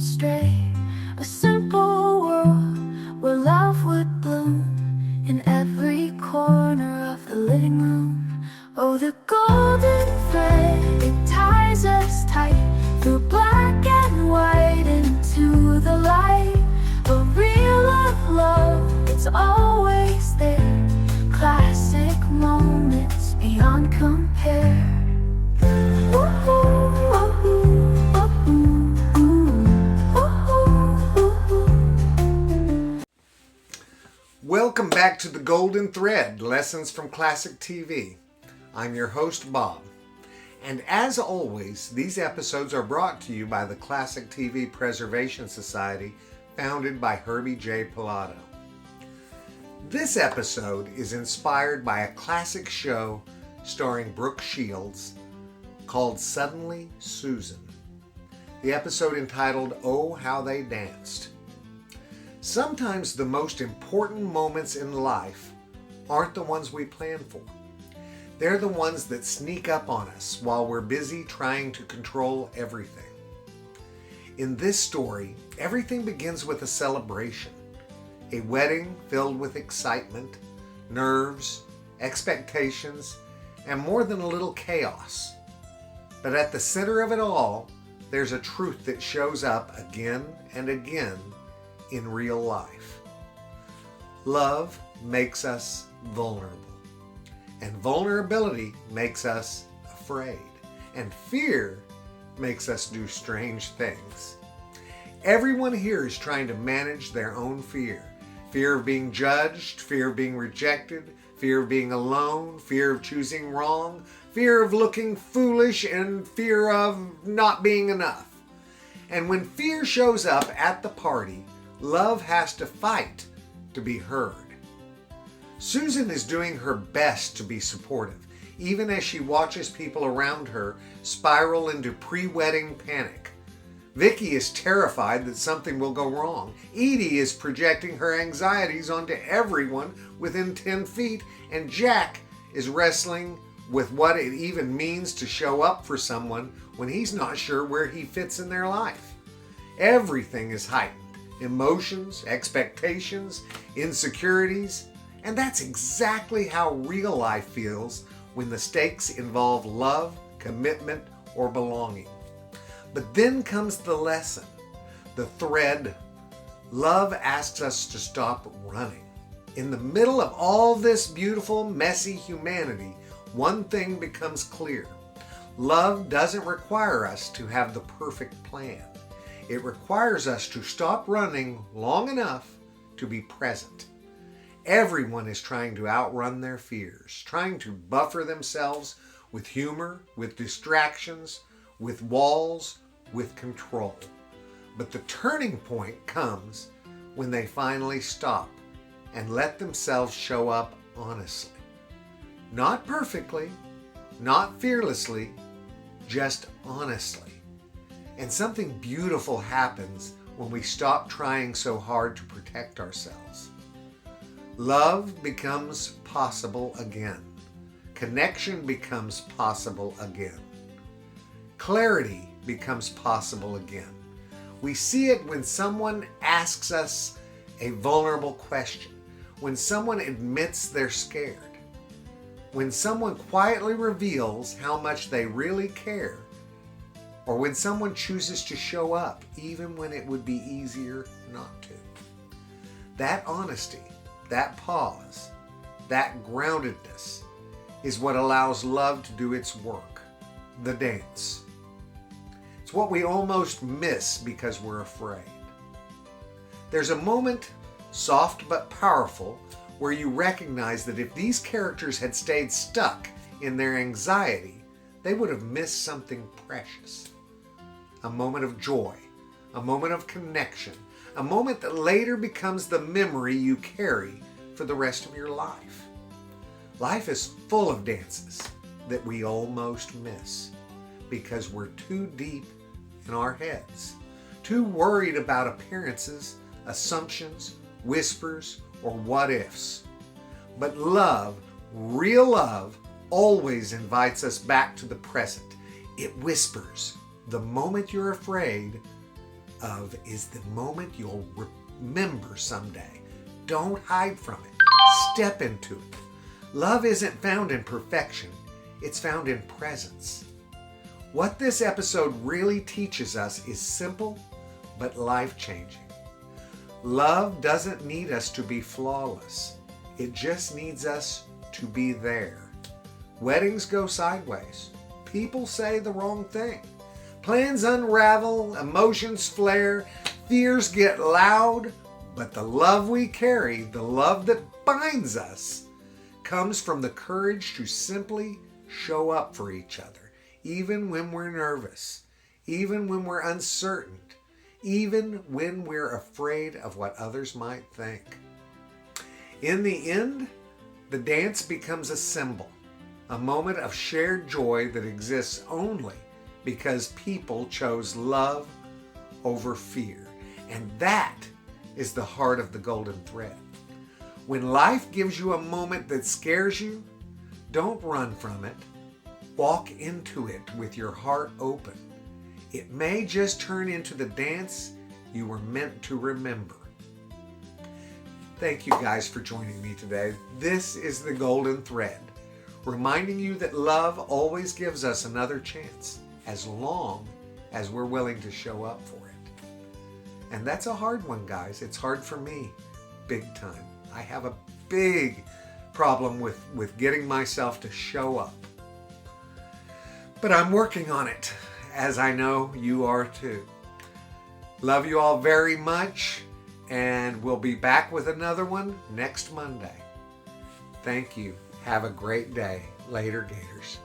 stray. A simple world where love would bloom in every corner of the living room. Oh, the golden thread, it ties us tight through black and white into the light. A real love, it's always there. Classic moments beyond compare. Welcome back to The Golden Thread, Lessons from Classic TV. I'm your host, Bob. And as always, these episodes are brought to you by the Classic TV Preservation Society, founded by Herbie J. Pilato. This episode is inspired by a classic show starring Brooke Shields called Suddenly Susan. The episode entitled, Oh, How They Danced. Sometimes the most important moments in life aren't the ones we plan for. They're the ones that sneak up on us while we're busy trying to control everything. In this story, everything begins with a celebration. A wedding filled with excitement, nerves, expectations, and more than a little chaos. But at the center of it all, there's a truth that shows up again and again in real life. Love makes us vulnerable, and vulnerability makes us afraid, and fear makes us do strange things. Everyone here is trying to manage their own fear. Fear of being judged, fear of being rejected, fear of being alone, fear of choosing wrong, fear of looking foolish, and fear of not being enough. And when fear shows up at the party, love has to fight to be heard. Susan is doing her best to be supportive, even as she watches people around her spiral into pre-wedding panic. Vicky is terrified that something will go wrong. Edie is projecting her anxieties onto everyone within 10 feet, and Jack is wrestling with what it even means to show up for someone when he's not sure where he fits in their life. Everything is heightened. Emotions, expectations, insecurities, and that's exactly how real life feels when the stakes involve love, commitment, or belonging. But then comes the lesson, the thread. Love asks us to stop running. In the middle of all this beautiful, messy humanity, one thing becomes clear. Love doesn't require us to have the perfect plan. It requires us to stop running long enough to be present. Everyone is trying to outrun their fears, trying to buffer themselves with humor, with distractions, with walls, with control. But the turning point comes when they finally stop and let themselves show up honestly. Not perfectly, not fearlessly, just honestly. And something beautiful happens when we stop trying so hard to protect ourselves. Love becomes possible again. Connection becomes possible again. Clarity becomes possible again. We see it when someone asks us a vulnerable question, when someone admits they're scared, when someone quietly reveals how much they really care, or when someone chooses to show up even when it would be easier not to. That honesty, that pause, that groundedness is what allows love to do its work, the dance. It's what we almost miss because we're afraid. There's a moment, soft but powerful, where you recognize that if these characters had stayed stuck in their anxiety, they would have missed something precious. A moment of joy, a moment of connection, a moment that later becomes the memory you carry for the rest of your life. Life is full of dances that we almost miss because we're too deep in our heads, too worried about appearances, assumptions, whispers, or what ifs. But love, real love, always invites us back to the present. It whispers, the moment you're afraid, of is the moment you'll remember someday. Don't hide from it. Step into it. Love isn't found in perfection. It's found in presence. What this episode really teaches us is simple but life-changing. Love doesn't need us to be flawless. It just needs us to be there. Weddings go sideways. People say the wrong thing. Plans unravel, emotions flare, fears get loud, but the love we carry, the love that binds us, comes from the courage to simply show up for each other, even when we're nervous, even when we're uncertain, even when we're afraid of what others might think. In the end, the dance becomes a symbol, a moment of shared joy that exists only because people chose love over fear. And that is the heart of the golden thread. When life gives you a moment that scares you, don't run from it. Walk into it with your heart open. It may just turn into the dance you were meant to remember. Thank you guys for joining me today. This is the golden thread, reminding you that love always gives us another chance, as long as we're willing to show up for it. And that's a hard one, guys. It's hard for me, big time. I have a big problem with getting myself to show up. But I'm working on it, as I know you are too. Love you all very much, and we'll be back with another one next Monday. Thank you. Have a great day. Later, Gators.